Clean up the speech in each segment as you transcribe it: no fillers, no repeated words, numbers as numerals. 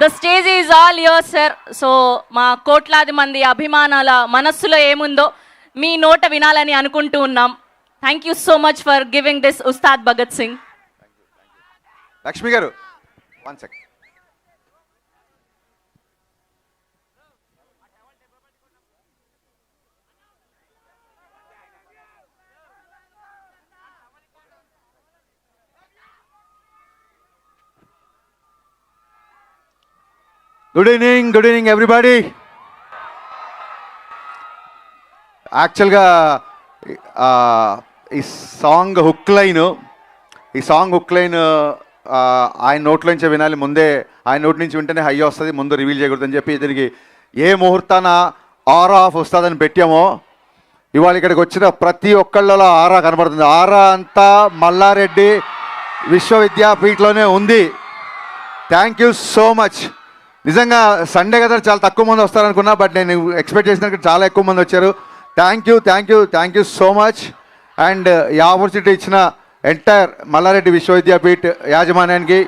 The stage is all your sir. So మా కోట్లాది మంది అభిమానాల మనస్సులో ఏముందో మీ నోట వినాలని అనుకుంటూ ఉన్నాం. Thank you so much for giving this Ustaad Bhagat Singh. Lakshmi garu 1 second. Good evening everybody. యాక్చువల్గా ఈ సాంగ్ హుక్ లైన్ ఆయన నోట్లోంచి వినాలి, ముందే ఆయన నోటి నుంచి వింటేనే హై వస్తుంది, ముందు రివీల్ చేయకూడదని చెప్పి దీనికి ఏ ముహూర్తాన ఆరా ఆఫ్ వస్తుందని పెట్టామో ఇవాళ ఇక్కడికి వచ్చిన ప్రతి ఒక్కళ్ళలో ఆరా కనబడుతుంది. ఆరా అంతా మల్లారెడ్డి విశ్వవిద్యాపీఠలోనే ఉంది. Thank you so much. నిజంగా సండే కదా చాలా తక్కువ మంది వస్తారనుకున్నా, బట్ నేను ఎక్స్పెక్ట్ చేసినట్టు చాలా ఎక్కువ మంది వచ్చారు. Thank you so much. And ఈ ఆపర్చునిటీ ఇచ్చిన ఎంటైర్ మల్లారెడ్డి విశ్వవిద్యాపీఠ్ యాజమాన్యానికి,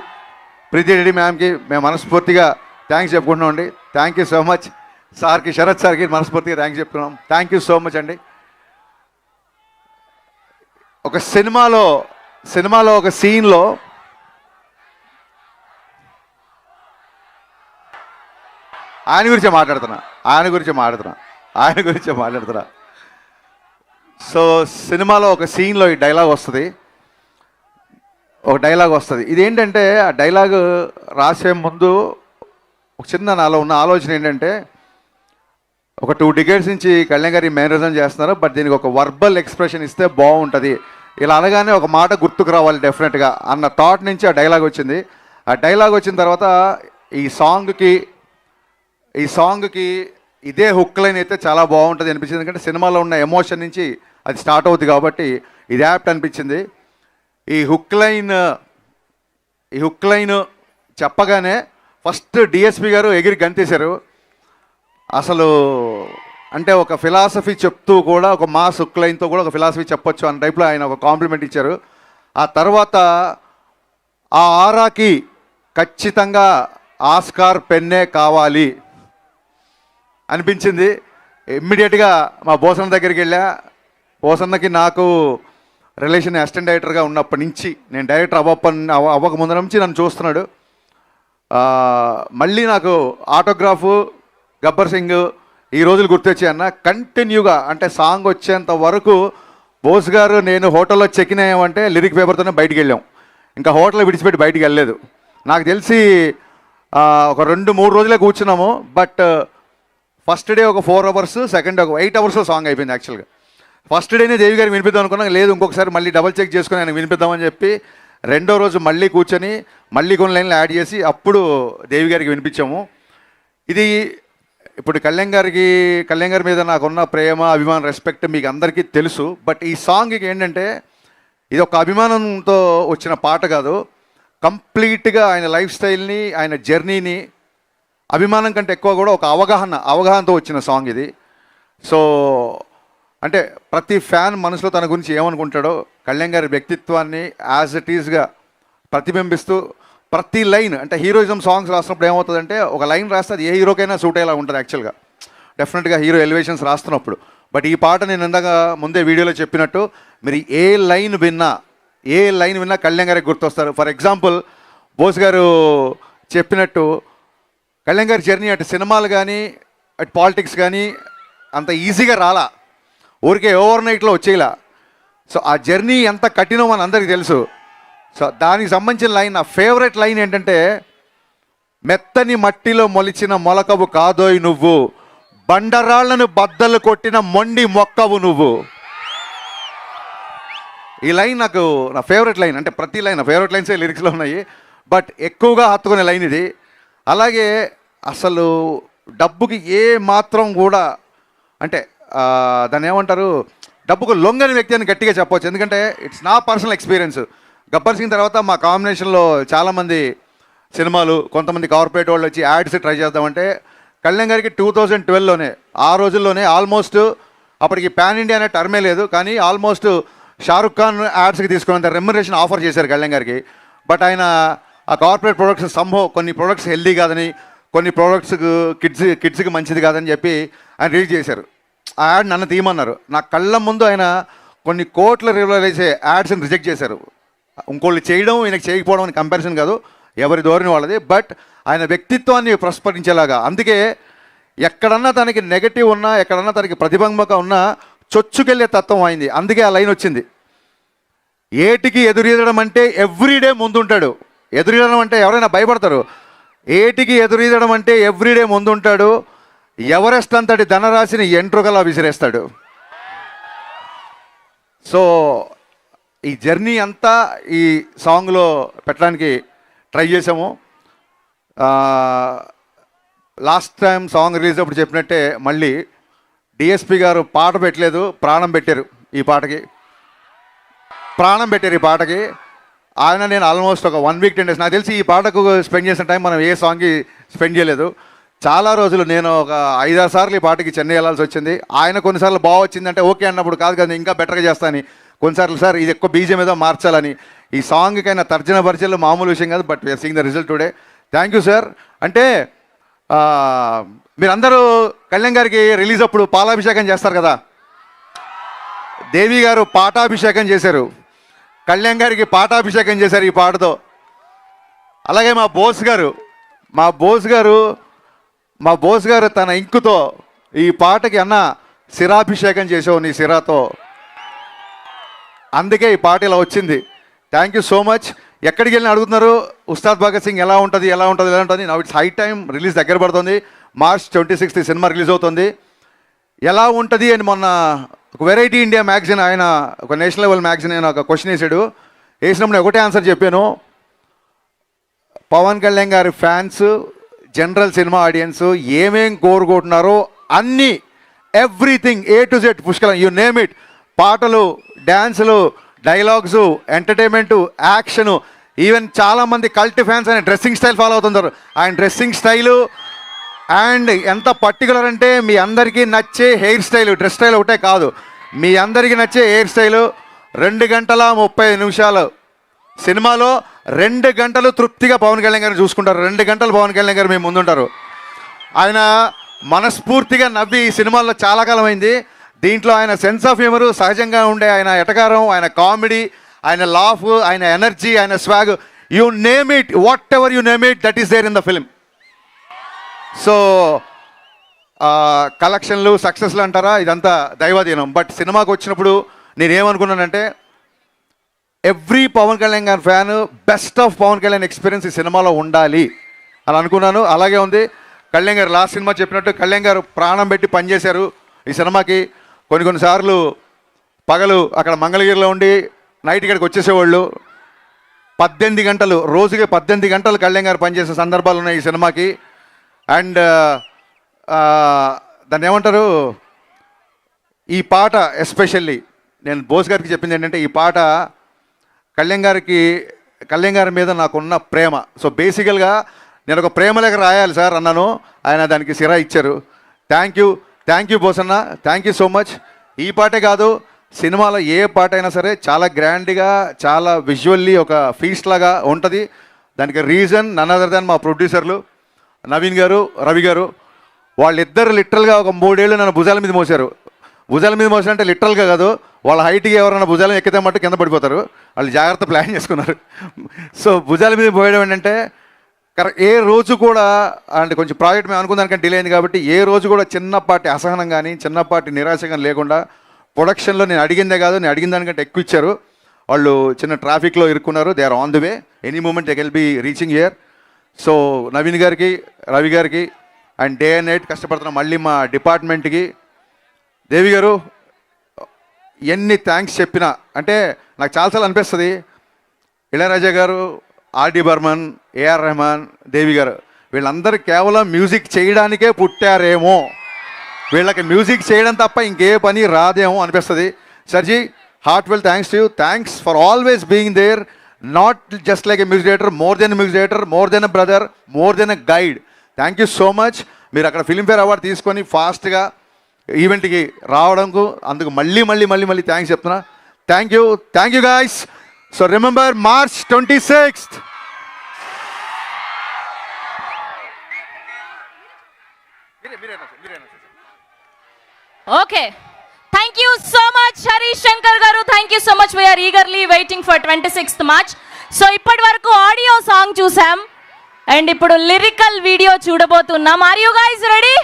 ప్రీతి రెడ్డి మ్యామ్కి మేము మనస్ఫూర్తిగా థ్యాంక్స్ చెప్పుకుంటున్నాం అండి. Thank you so much. సార్కి, శరత్ సార్కి మనస్ఫూర్తిగా థ్యాంక్స్ చెప్తున్నాం. థ్యాంక్ యూ సో మచ్ అండి. ఒక సినిమాలో ఒక సీన్లో ఆయన గురించే మాట్లాడుతున్నా. సో సినిమాలో ఒక సీన్లో ఈ డైలాగ్ వస్తుంది. ఇదేంటంటే ఆ డైలాగ్ రాసే ముందు ఒక చిన్న నాలో ఉన్న ఆలోచన ఏంటంటే, ఒక 2 decades నుంచి కళ్యాణ్ గారి మేనరిజం చేస్తున్నారు, బట్ దీనికి ఒక వర్బల్ ఎక్స్ప్రెషన్ ఇస్తే బాగుంటుంది, ఇలా అనగానే ఒక మాట గుర్తుకు రావాలి డెఫినెట్గా అన్న థాట్ నుంచి ఆ డైలాగ్ వచ్చింది. ఆ డైలాగ్ వచ్చిన తర్వాత ఈ సాంగ్కి ఇదే హుక్ లైన్ అయితే చాలా బాగుంటుంది అనిపించింది. ఎందుకంటే సినిమాలో ఉన్న ఎమోషన్ నుంచి అది స్టార్ట్ అవుతుంది కాబట్టి ఇది యాప్ట్ అనిపించింది. ఈ హుక్ లైన్ చెప్పగానే ఫస్ట్ డిఎస్పి గారు ఎగిరి గంతేశారు. అసలు అంటే ఒక ఫిలాసఫీ చెప్తూ కూడా, ఒక మాస్ హుక్ లైన్తో కూడా ఒక ఫిలాసఫీ చెప్పొచ్చు అన్న టైప్లో ఆయన ఒక కాంప్లిమెంట్ ఇచ్చారు. ఆ తర్వాత ఆ ఆరాకి ఖచ్చితంగా ఆస్కార్ పెన్నే కావాలి అనిపించింది. ఇమ్మీడియట్గా మా బోసన్న దగ్గరికి వెళ్ళా. బోసన్నకి నాకు రిలేషన్ అసిస్టెంట్ డైరెక్టర్గా ఉన్నప్పటి నుంచి, నేను డైరెక్టర్ అవ్వక ముందు నుంచి నన్ను చూస్తున్నాడు. మళ్ళీ నాకు ఆటోగ్రాఫు, గబ్బర్ సింగ్ ఈ రోజులు గుర్తొచ్చాయి అన్న. కంటిన్యూగా అంటే సాంగ్ వచ్చేంత వరకు బోస్ గారు నేను హోటల్లో చెక్-ఇన్ అయ్యామంటే లిరిక్ పేపర్తోనే బయటికి వెళ్ళాం. ఇంకా హోటల్ విడిచిపెట్టి బయటికి వెళ్ళలేదు. నాకు తెలిసి ఒక 2-3 రోజులే కూర్చున్నాము. బట్ ఫస్ట్ డే ఒక 4 hours, సెకండ్ డే ఒక 8 hours సాంగ్ అయిపోయింది. యాక్చువల్గా ఫస్ట్ డేనే దేవి గారికి వినిపిద్దాం అనుకున్నాం, లేదు ఇంకొకసారి మళ్ళీ డబల్ చెక్ చేసుకుని ఆయనకు వినిపిద్దామని చెప్పి రెండో రోజు మళ్ళీ కూర్చొని మళ్ళీ కొన్ని లైన్లు యాడ్ చేసి అప్పుడు దేవి గారికి వినిపించాము. ఇది ఇప్పుడు కళ్యాణ్ గారి మీద నాకున్న ప్రేమ, అభిమానం, రెస్పెక్ట్ మీకు అందరికీ తెలుసు. బట్ ఈ సాంగ్కి ఏంటంటే ఇది ఒక అభిమానంతో వచ్చిన పాట కాదు, కంప్లీట్గా ఆయన లైఫ్ స్టైల్ని, ఆయన జర్నీని, అభిమానం కంటే ఎక్కువ కూడా ఒక అవగాహనతో వచ్చిన సాంగ్ ఇది. సో అంటే ప్రతి ఫ్యాన్ మనసులో తన గురించి ఏమనుకుంటాడో కళ్యాణ్ గారి వ్యక్తిత్వాన్ని యాజ్ ఇట్ ఈజ్గా ప్రతిబింబిస్తూ ప్రతి లైన్, అంటే హీరోయిజం సాంగ్స్ రాసినప్పుడు ఏమవుతుందంటే ఒక లైన్ రాస్తే అది ఏ హీరోకైనా సూట్ అయ్యేలా ఉంటుంది యాక్చువల్గా, డెఫినెట్గా హీరో ఎలివేషన్స్ రాస్తున్నప్పుడు. బట్ ఈ పాట నేను ఇందాక ముందే వీడియోలో చెప్పినట్టు మీరు ఏ లైన్ విన్నా కళ్యాణ్ గారికి గుర్తొస్తారు. ఫర్ ఎగ్జాంపుల్ బోస్ గారు చెప్పినట్టు కళ్యాణ్ గారి జర్నీ అటు సినిమాలు కానీ అటు పాలిటిక్స్ కానీ అంత ఈజీగా రాలా, ఊరికే ఓవర్ నైట్లో వచ్చేలా. సో ఆ జర్నీ ఎంత కఠినం అని అందరికీ తెలుసు. సో దానికి సంబంధించిన లైన్, నా ఫేవరెట్ లైన్ ఏంటంటే, మెత్తని మట్టిలో మొలిచిన మొలకవు కాదోయ్ నువ్వు, బండరాళ్లను బద్దలు కొట్టిన మొండి మొక్కవు నువ్వు. ఈ లైన్ నాకు నా ఫేవరెట్ లైన్. అంటే ప్రతి లైన్ నా ఫేవరెట్ లైన్సే లిరిక్స్లో ఉన్నాయి, బట్ ఎక్కువగా హత్తుకునే లైన్ ఇది. అలాగే అసలు డబ్బుకి ఏ మాత్రం కూడా అంటే దాన్ని ఏమంటారు, డబ్బుకు లొంగని వ్యక్తి అని గట్టిగా చెప్పవచ్చు. ఎందుకంటే ఇట్స్ నా పర్సనల్ ఎక్స్పీరియన్స్. గబ్బర్ సింగ్ తర్వాత మా కాంబినేషన్లో చాలామంది సినిమాలు, కొంతమంది కార్పొరేట్ వాళ్ళు వచ్చి యాడ్స్ ట్రై చేద్దామంటే కళ్యాణ్ గారికి 2012లోనే, ఆ రోజుల్లోనే ఆల్మోస్ట్ అప్పటికి పాన్ ఇండియా అనే టర్మే లేదు, కానీ ఆల్మోస్ట్ షారుఖ్ ఖాన్ యాడ్స్కి తీసుకున్నంత రెమ్యునరేషన్ ఆఫర్ చేశారు కళ్యాణ్ గారికి. బట్ ఆయన ఆ కార్పొరేట్ ప్రొడక్ట్స్ కొన్ని ప్రొడక్ట్స్ హెల్దీ కాదని, కొన్ని ప్రొడక్ట్స్ కిడ్స్కి మంచిది కాదని చెప్పి ఆయన రిలీజ్ చేశారు. ఆ యాడ్ నన్ను తీయమన్నారు. నా కళ్ళ ముందు ఆయన కొన్ని కోట్ల రివైల్ చేసే యాడ్స్ని రిజెక్ట్ చేశారు. ఇంకోళ్ళు చేయడం ఈయనకి చేయకపోవడం అని కంపారిజన్ కాదు, ఎవరి ధోరణి వాళ్ళది. బట్ ఆయన వ్యక్తిత్వాన్ని ప్రస్ఫుటించేలాగా, అందుకే ఎక్కడన్నా తనకి నెగటివ్ ఉన్నా, ఎక్కడన్నా తనకి ప్రతిబంధక ఉన్నా చొచ్చుకెళ్ళే తత్వం అయింది. అందుకే ఆ లైన్ వచ్చింది, ఏటికి ఎదురీదడం అంటే ఎవ్రీడే ముందుంటాడు. ఎదురీదడం అంటే ఎవరైనా భయపడతారు. ఏటికి ఎదురీదడం అంటే ఎవ్రీడే ముందుంటాడు. ఎవరెస్ట్ అంతటి ధనరాశిని ఎంట్రుకలా విసిరేస్తాడు. సో ఈ జర్నీ అంతా ఈ సాంగ్లో పెట్టడానికి ట్రై చేసాము. లాస్ట్ టైం సాంగ్ రిలీజ్ అప్పుడు చెప్పినట్టే మళ్ళీ డిఎస్పి గారు పాట పెట్టలేదు, ప్రాణం పెట్టారు ఈ పాటకి. ఆయన నేను ఆల్మోస్ట్ ఒక 1 వీక్ 10 days, నాకు తెలిసి ఈ పాటకు స్పెండ్ చేసిన టైం మనం ఏ సాంగ్కి స్పెండ్ చేయలేదు. చాలా రోజులు నేను ఒక 5-6 సార్లు ఈ పాటకి చెన్నై వెళ్ళాల్సి వచ్చింది. ఆయన కొన్నిసార్లు బాగా వచ్చిందంటే ఓకే అన్నప్పుడు కాదు కదా ఇంకా బెటర్గా చేస్తాను, కొన్నిసార్లు సార్ ఇది ఎక్కువ బీజం ఏదో మార్చాలని. ఈ సాంగ్కైనా తర్జన భర్జనలు మామూలు విషయం కాదు. But we are seeing the result today. Thank you sir. అంటే మీరందరూ కళ్యాణ్ గారికి రిలీజ్ అప్పుడు పాలాభిషేకం చేస్తారు కదా, దేవి గారు పాటాభిషేకం చేశారు, కళ్యాణ్ గారికి పాటాభిషేకం చేశారు ఈ పాటతో. అలాగే మా బోస్ గారు తన ఇంకుతో ఈ పాటకి అన్న శిరాభిషేకం చేసావు నీ శిరాతో, అందుకే ఈ పాట ఇలా వచ్చింది. Thank you so much. ఎక్కడికి వెళ్ళిన అడుగుతున్నారు ఉస్తాద్ భగత్ సింగ్ ఎలా ఉంటుంది. Now it's high time, release దగ్గర పడుతుంది. March 26th సినిమా రిలీజ్ అవుతుంది. ఎలా ఉంటుంది అని మొన్న ఒక వెరైటీ ఇండియా మ్యాగజైన్, ఆయన ఒక నేషనల్ లెవెల్ మ్యాగజైన్ ఆయన ఒక క్వశ్చన్ వేసినప్పుడు ఒకటే ఆన్సర్ చెప్పాను. పవన్ కళ్యాణ్ గారి ఫ్యాన్స్, జనరల్ సినిమా ఆడియన్స్ ఏమేం కోరుకుంటున్నారో అన్నీ, ఎవ్రీథింగ్ A to Z పుష్కలం, యూ నేమ్ ఇట్. పాటలు, డ్యాన్సులు, డైలాగ్స్, ఎంటర్టైన్మెంటు, యాక్షను, ఈవెన్ చాలామంది కల్ట్ ఫ్యాన్స్ ఆయన డ్రెస్సింగ్ స్టైల్ ఫాలో అవుతుంటారు. ఆయన డ్రెస్సింగ్ స్టైలు అండ్ ఎంత పర్టికులర్ అంటే మీ అందరికీ నచ్చే హెయిర్ స్టైలు, డ్రెస్ స్టైల్ ఒకటే కాదు, మీ అందరికీ నచ్చే హెయిర్ స్టైలు. 2 గంటల 30 నిమిషాలు సినిమాలో 2 గంటలు తృప్తిగా పవన్ కళ్యాణ్ గారిని చూసుకుంటారు. 2 గంటలు పవన్ కళ్యాణ్ గారు మేము ముందుంటారు. ఆయన మనస్ఫూర్తిగా నవ్వి ఈ సినిమాల్లో చాలా కాలం అయింది. దీంట్లో ఆయన సెన్స్ ఆఫ్ హ్యూమరు, సహజంగా ఉండే ఆయన ఎటకారం, ఆయన కామెడీ, ఆయన లాఫ్, ఆయన ఎనర్జీ, ఆయన swag, you name it, whatever you name it, that is there in the film. So కలెక్షన్లు, సక్సెస్లు అంటారా, ఇదంతా దైవాధీనం. బట్ సినిమాకి వచ్చినప్పుడు నేనేమనుకున్నానంటే ఎవ్రీ పవన్ కళ్యాణ్ గారి fan best of Pawan Kalyan experience ఈ సినిమాలో ఉండాలి అని అనుకున్నాను. అలాగే ఉంది. కళ్యాణ్ గారు లాస్ట్ సినిమా చెప్పినట్టు కళ్యాణ్ గారు ప్రాణం పెట్టి పనిచేశారు ఈ సినిమాకి. కొన్నిసార్లు పగలు అక్కడ మంగళగిరిలో ఉండి నైట్ ఇక్కడికి వచ్చేసేవాళ్ళు. 18 గంటలు, రోజుకి 18 గంటలు కళ్యాణ్ గారు పనిచేసే సందర్భాలు ఉన్నాయి ఈ సినిమాకి. అండ్ దాన్ని ఏమంటారు, ఈ పాట ఎస్పెషల్లీ నేను బోస్ గారికి చెప్పింది ఏంటంటే, ఈ పాట కళ్యాణ్ గారి మీద నాకున్న ప్రేమ. సో బేసికల్గా నేను ఒక ప్రేమ లేఖ రాయాలి సార్ అన్నాను, ఆయన దానికి సిరా ఇచ్చారు. థ్యాంక్ యూ బోస్ అన్న, థ్యాంక్ యూ సో మచ్. ఈ పాటే కాదు, సినిమాలో ఏ పాట అయినా సరే చాలా గ్రాండ్గా, చాలా విజువల్లీ ఒక ఫీస్ట్ లాగా ఉంటుంది. దానికి రీజన్ నన్ అదర్ దాన్ మా ప్రొడ్యూసర్లు నవీన్ గారు, రవి గారు. వాళ్ళిద్దరు లిటరల్గా ఒక 3 ఏళ్ళు నన్ను భుజాల మీద మోసారు. అంటే లిటరల్గా కాదు, వాళ్ళ హైట్కి ఎవరైనా భుజాలు ఎక్కితే మట్టు కింద పడిపోతారు. వాళ్ళు జాగ్రత్త ప్లాన్ చేసుకున్నారు. సో భుజాల మీద పోయడం ఏంటంటే ఏ రోజు కూడా, అంటే కొంచెం ప్రాజెక్ట్ మేము అనుకున్న దానికంటే డిలే అయింది కాబట్టి ఏ రోజు కూడా చిన్నపాటి అసహనం కానీ, చిన్నపాటి నిరాశ కానీ లేకుండా ప్రొడక్షన్లో నేను అడిగిందే కాదు, నేను అడిగిన దానికంటే ఎక్కువ ఇచ్చారు. వాళ్ళు చిన్న ట్రాఫిక్లో ఇరుక్కున్నారు. They are on the way, any moment they'll be reaching here. So Naveen గారికి, రవి గారికి అండ్ డే అండ్ నైట్ కష్టపడుతున్న మళ్ళీ మా డిపార్ట్మెంట్కి, దేవి గారు ఎన్ని థ్యాంక్స్ చెప్పినా, అంటే నాకు చాలాసార్లు అనిపిస్తుంది ఇళయరాజా గారు, ఆర్డి బర్మన్, ఏఆర్ రెహమాన్, దేవి గారు వీళ్ళందరూ కేవలం మ్యూజిక్ చేయడానికే పుట్టారేమో, వీళ్ళకి మ్యూజిక్ చేయడం తప్ప ఇంకే పని రాదేమో అనిపిస్తుంది. సర్జీ, Hartwell thanks to you. Thanks for always being there, not just like a music director, more than a music director, more than a brother, more than a guide. Thank you so much. మీరు అక్కడ Filmfare award తీసుకొని ఫాస్ట్గా ఈవెంట్కి రావడంకు అందుకు మళ్ళీ thanks చెప్తున్నా. Thank you guys. So remember March 26th. Okay, thank you so much Harish Shankar గారు. Thank you so much. We are eagerly waiting for 26th March. So ఇప్పటి వరకు ఆడియో సాంగ్ చూసాం అండ్ ఇప్పుడు లిరికల్ వీడియో చూడబోతున్నాం. Are you guys ready?